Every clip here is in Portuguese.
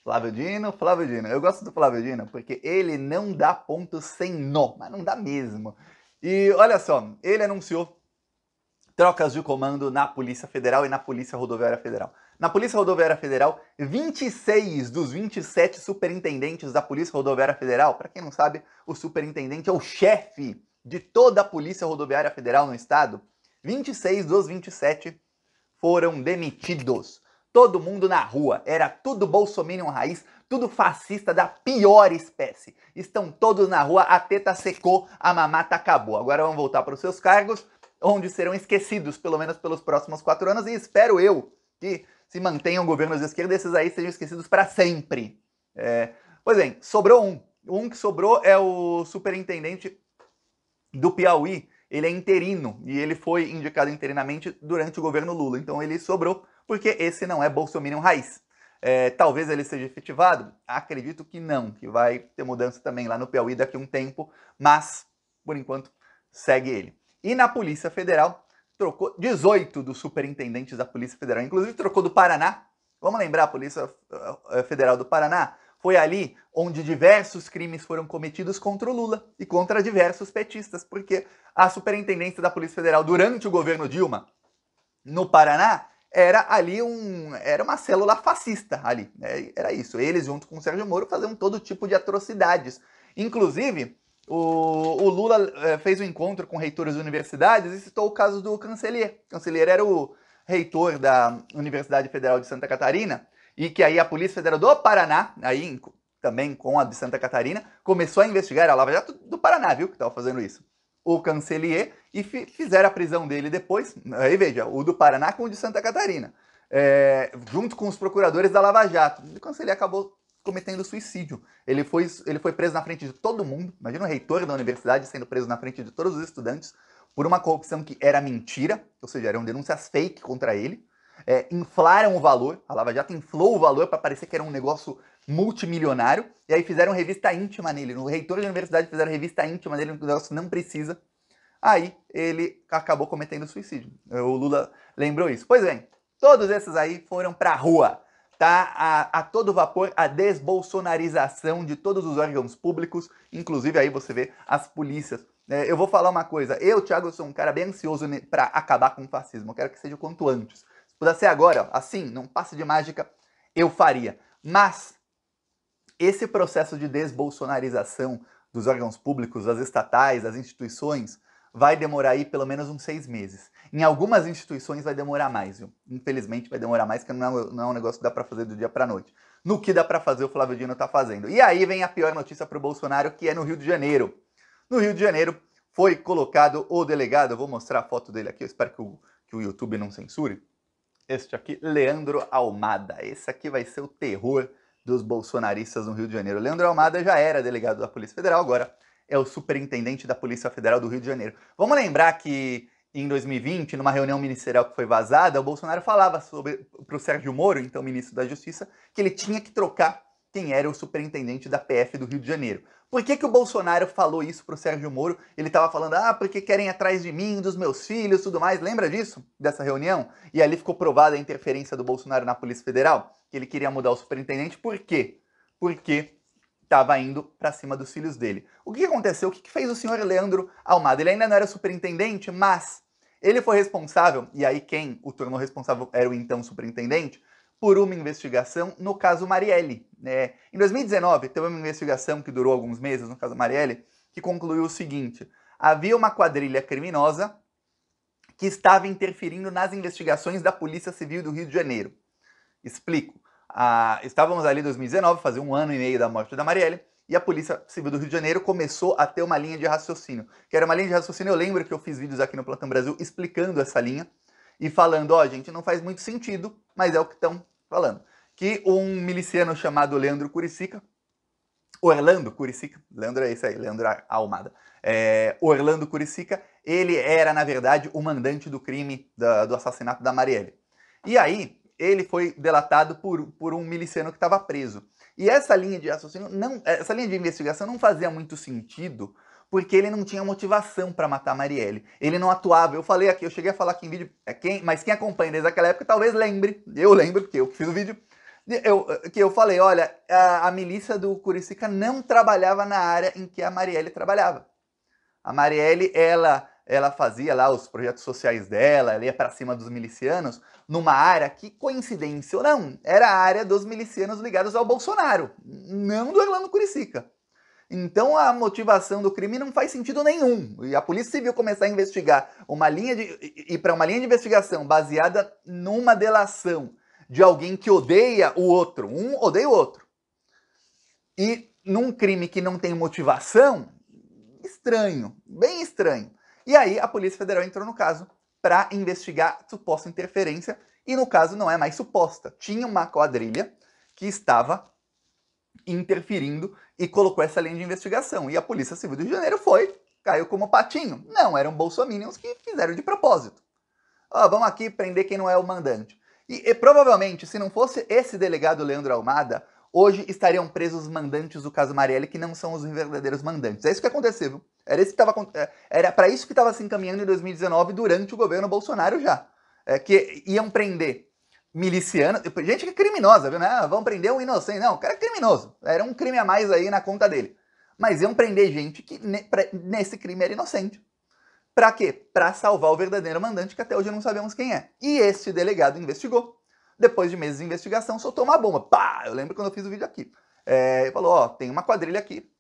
Flávio Dino, Flávio Dino. Eu gosto do Flávio Dino porque ele não dá ponto sem nó, mas não dá mesmo. E olha só, ele anunciou trocas de comando na Polícia Federal e na Polícia Rodoviária Federal. Na Polícia Rodoviária Federal, 26 dos 27 superintendentes da Polícia Rodoviária Federal, para quem não sabe, o superintendente é o chefe de toda a Polícia Rodoviária Federal no estado, 26 dos 27 foram demitidos. Todo mundo na rua, era tudo bolsominion raiz, tudo fascista da pior espécie. Estão todos na rua, a teta secou, a mamata acabou. Agora vão voltar para os seus cargos, onde serão esquecidos, pelo menos pelos próximos 4 anos, e espero eu que se mantenham governos de esquerda, esses aí sejam esquecidos para sempre. Pois bem, sobrou um. Um que sobrou é o superintendente do Piauí. Ele é interino e ele foi indicado interinamente durante o governo Lula. Então ele sobrou porque esse não é bolsominion raiz. Talvez ele seja efetivado? Acredito que não, que vai ter mudança também lá no Piauí daqui a um tempo, mas, por enquanto, segue ele. E na Polícia Federal, trocou 18 dos superintendentes da Polícia Federal, inclusive trocou do Paraná. Vamos lembrar, a Polícia Federal do Paraná foi ali onde diversos crimes foram cometidos contra o Lula e contra diversos petistas, porque a superintendência da Polícia Federal durante o governo Dilma, no Paraná, era ali era uma célula fascista ali, era isso. Eles, junto com o Sérgio Moro, faziam todo tipo de atrocidades. Inclusive, o Lula fez um encontro com reitores de universidades e citou o caso do Cancellier. O Cancellier era o reitor da Universidade Federal de Santa Catarina, e que aí a Polícia Federal do Paraná, aí também com a de Santa Catarina, começou a investigar a Lava Jato do Paraná, viu, que estava fazendo isso. O Cancellier, e fizeram a prisão dele depois, aí veja, o do Paraná com o de Santa Catarina, junto com os procuradores da Lava Jato. O Cancellier acabou cometendo suicídio. Ele foi preso na frente de todo mundo, imagina o reitor da universidade sendo preso na frente de todos os estudantes, por uma corrupção que era mentira, ou seja, eram denúncias fake contra ele, inflaram o valor, a Lava Jato inflou o valor para parecer que era um negócio multimilionário, e aí fizeram revista íntima nele, no reitor da universidade fizeram revista íntima nele, um negócio não precisa, aí ele acabou cometendo suicídio. O Lula lembrou isso. Pois bem, todos esses aí foram pra rua. Tá a todo vapor a desbolsonarização de todos os órgãos públicos, inclusive aí você vê as polícias. Eu vou falar uma coisa, eu, Thiago, sou um cara bem ansioso para acabar com o fascismo, eu quero que seja o quanto antes. Se pudesse ser agora, ó, assim, num passe de mágica, eu faria. Mas esse processo de desbolsonarização dos órgãos públicos, das estatais, das instituições, vai demorar aí pelo menos uns 6 meses. Em algumas instituições vai demorar mais, viu? Infelizmente vai demorar mais, porque não é um negócio que dá para fazer do dia para noite. No que dá para fazer, o Flávio Dino tá fazendo. E aí vem a pior notícia pro Bolsonaro, que é no Rio de Janeiro. No Rio de Janeiro foi colocado o delegado, eu vou mostrar a foto dele aqui, eu espero que o YouTube não censure. Este aqui, Leandro Almada. Esse aqui vai ser o terror dos bolsonaristas no Rio de Janeiro. Leandro Almada já era delegado da Polícia Federal, agora é o superintendente da Polícia Federal do Rio de Janeiro. Vamos lembrar que em 2020, numa reunião ministerial que foi vazada, o Bolsonaro falava para o Sérgio Moro, então ministro da Justiça, que ele tinha que trocar quem era o superintendente da PF do Rio de Janeiro. Por que o Bolsonaro falou isso para o Sérgio Moro? Ele estava falando, porque querem atrás de mim, dos meus filhos, tudo mais. Lembra disso? Dessa reunião? E ali ficou provada a interferência do Bolsonaro na Polícia Federal, que ele queria mudar o superintendente. Por quê? Porque estava indo para cima dos filhos dele. O que aconteceu? O que fez o senhor Leandro Almada? Ele ainda não era superintendente, mas ele foi responsável, e aí quem o tornou responsável era o então superintendente, por uma investigação no caso Marielle. Em 2019, teve uma investigação que durou alguns meses no caso Marielle, que concluiu o seguinte: havia uma quadrilha criminosa que estava interferindo nas investigações da Polícia Civil do Rio de Janeiro. Explico. Estávamos ali em 2019, fazia 1 ano e meio da morte da Marielle, e a Polícia Civil do Rio de Janeiro começou a ter uma linha de raciocínio. Que era uma linha de raciocínio, eu lembro que eu fiz vídeos aqui no Plantão Brasil explicando essa linha, e falando, gente, não faz muito sentido, mas é o que estão falando. Que um miliciano chamado Leandro Curicica, Orlando Curicica, Leandro é esse aí, Leandro Almada, Orlando Curicica, ele era, na verdade, o mandante do crime do assassinato da Marielle. E aí, ele foi delatado por um miliciano que estava preso. E essa linha de raciocínio, essa linha de investigação não fazia muito sentido, porque ele não tinha motivação para matar a Marielle. Ele não atuava. Eu falei aqui, eu cheguei a falar aqui em vídeo, mas quem acompanha desde aquela época talvez lembre, eu lembro, porque eu fiz o vídeo, Que eu falei, olha, a milícia do Curicica não trabalhava na área em que a Marielle trabalhava. A Marielle, ela fazia lá os projetos sociais dela, ela ia para cima dos milicianos, numa área que, coincidência ou não, era a área dos milicianos ligados ao Bolsonaro, não do Orlando Curicica. Então a motivação do crime não faz sentido nenhum. E a Polícia Civil começar a investigar ir para uma linha de investigação baseada numa delação de alguém que odeia o outro, um odeia o outro, e num crime que não tem motivação, estranho, bem estranho. E aí a Polícia Federal entrou no caso para investigar suposta interferência, e no caso não é mais suposta. Tinha uma quadrilha que estava interferindo e colocou essa linha de investigação. E a Polícia Civil do Rio de Janeiro caiu como patinho. Não, eram bolsominions que fizeram de propósito. Vamos aqui prender quem não é o mandante. E provavelmente, se não fosse esse delegado Leandro Almada, hoje estariam presos os mandantes do caso Marielle, que não são os verdadeiros mandantes. É isso que aconteceu, viu? Era para isso que estava se encaminhando em 2019, durante o governo Bolsonaro já. Que iam prender milicianos, gente que é criminosa, viu? Né? Vão prender um inocente. Não, o cara é criminoso. Era um crime a mais aí na conta dele. Mas iam prender gente que nesse crime era inocente. Pra quê? Pra salvar o verdadeiro mandante, que até hoje não sabemos quem é. E este delegado investigou. Depois de meses de investigação, soltou uma bomba. Pá! Eu lembro quando eu fiz o vídeo aqui. Ele falou, tem uma quadrilha aqui.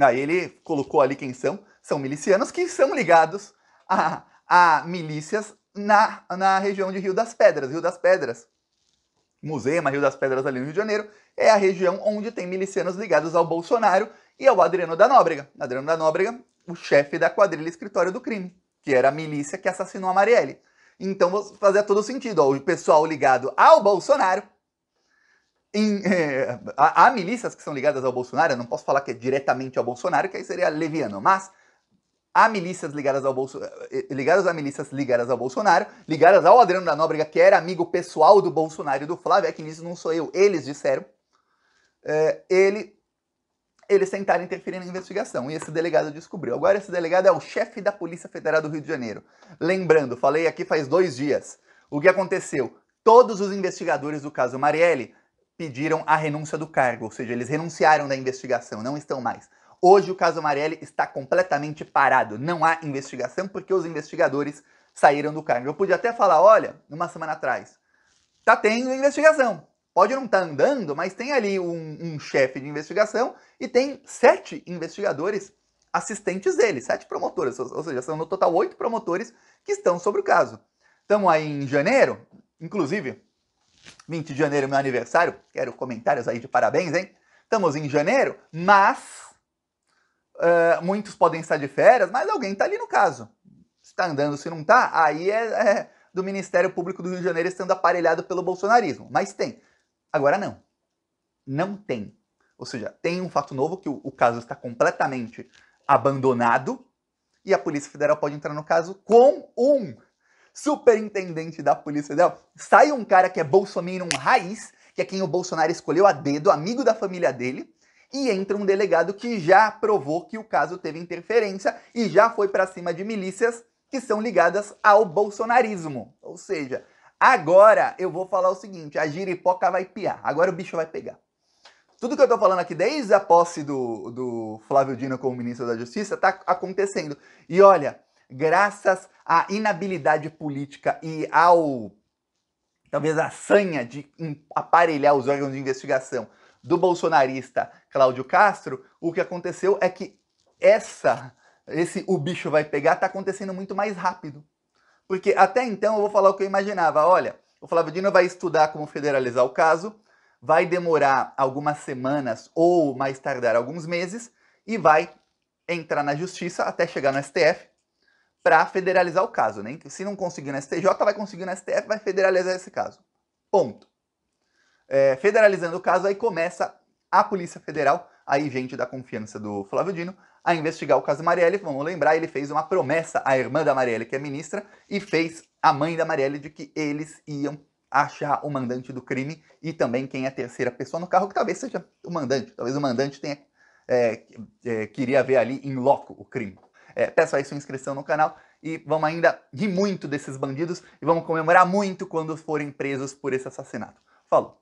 Aí ele colocou ali quem são. São milicianos que são ligados a milícias na região de Rio das Pedras. Rio das Pedras, Moema, Rio das Pedras ali no Rio de Janeiro, é a região onde tem milicianos ligados ao Bolsonaro e ao Adriano da Nóbrega. Adriano da Nóbrega, o chefe da quadrilha Escritório do Crime, que era a milícia que assassinou a Marielle. Então fazia todo sentido, o pessoal ligado ao Bolsonaro, há milícias que são ligadas ao Bolsonaro, eu não posso falar que é diretamente ao Bolsonaro, que aí seria leviano, mas há milícias ligadas a milícias ligadas ao Bolsonaro, ligadas ao Adriano da Nóbrega, que era amigo pessoal do Bolsonaro e do Flávio, que nisso não sou eu, eles disseram, eles tentaram interferir na investigação, e esse delegado descobriu. Agora esse delegado é o chefe da Polícia Federal do Rio de Janeiro. Lembrando, falei aqui faz 2 dias, o que aconteceu? Todos os investigadores do caso Marielle pediram a renúncia do cargo, ou seja, eles renunciaram da investigação, não estão mais. Hoje o caso Marielle está completamente parado, não há investigação porque os investigadores saíram do cargo. Eu podia até falar, olha, uma semana atrás, tá tendo investigação. Pode não estar andando, mas tem ali um chefe de investigação e tem 7 investigadores assistentes dele, 7 promotores, ou seja, são no total 8 promotores que estão sobre o caso. Estamos aí em janeiro, inclusive, 20 de janeiro, meu aniversário, quero comentários aí de parabéns, hein? Estamos em janeiro, mas muitos podem estar de férias, mas alguém está ali no caso. Se está andando, se não está, aí é do Ministério Público do Rio de Janeiro estando aparelhado pelo bolsonarismo. Mas tem. Agora não. Não tem. Ou seja, tem um fato novo que o caso está completamente abandonado e a Polícia Federal pode entrar no caso com um superintendente da Polícia Federal. Sai um cara que é bolsominion raiz, que é quem o Bolsonaro escolheu a dedo, amigo da família dele, e entra um delegado que já provou que o caso teve interferência e já foi para cima de milícias que são ligadas ao bolsonarismo. Ou seja, agora eu vou falar o seguinte, a giripoca vai piar, agora o bicho vai pegar. Tudo que eu tô falando aqui desde a posse do Flávio Dino como ministro da Justiça tá acontecendo. E olha, graças à inabilidade política e talvez a sanha de aparelhar os órgãos de investigação do bolsonarista Cláudio Castro, o que aconteceu é que o bicho vai pegar tá acontecendo muito mais rápido. Porque até então eu vou falar o que eu imaginava. Olha, o Flávio Dino vai estudar como federalizar o caso, vai demorar algumas semanas ou mais tardar alguns meses e vai entrar na justiça até chegar no STF para federalizar o caso. Né? Se não conseguir no STJ, vai conseguir no STF, vai federalizar esse caso. Ponto. Federalizando o caso, aí começa a Polícia Federal, aí gente da confiança do Flávio Dino, a investigar o caso Marielle. Vamos lembrar, ele fez uma promessa à irmã da Marielle, que é ministra, e fez à mãe da Marielle de que eles iam achar o mandante do crime e também quem é a terceira pessoa no carro, que talvez seja o mandante. Talvez o mandante queria ver ali em loco o crime. Peço aí sua inscrição no canal e vamos ainda rir muito desses bandidos e vamos comemorar muito quando forem presos por esse assassinato. Falou!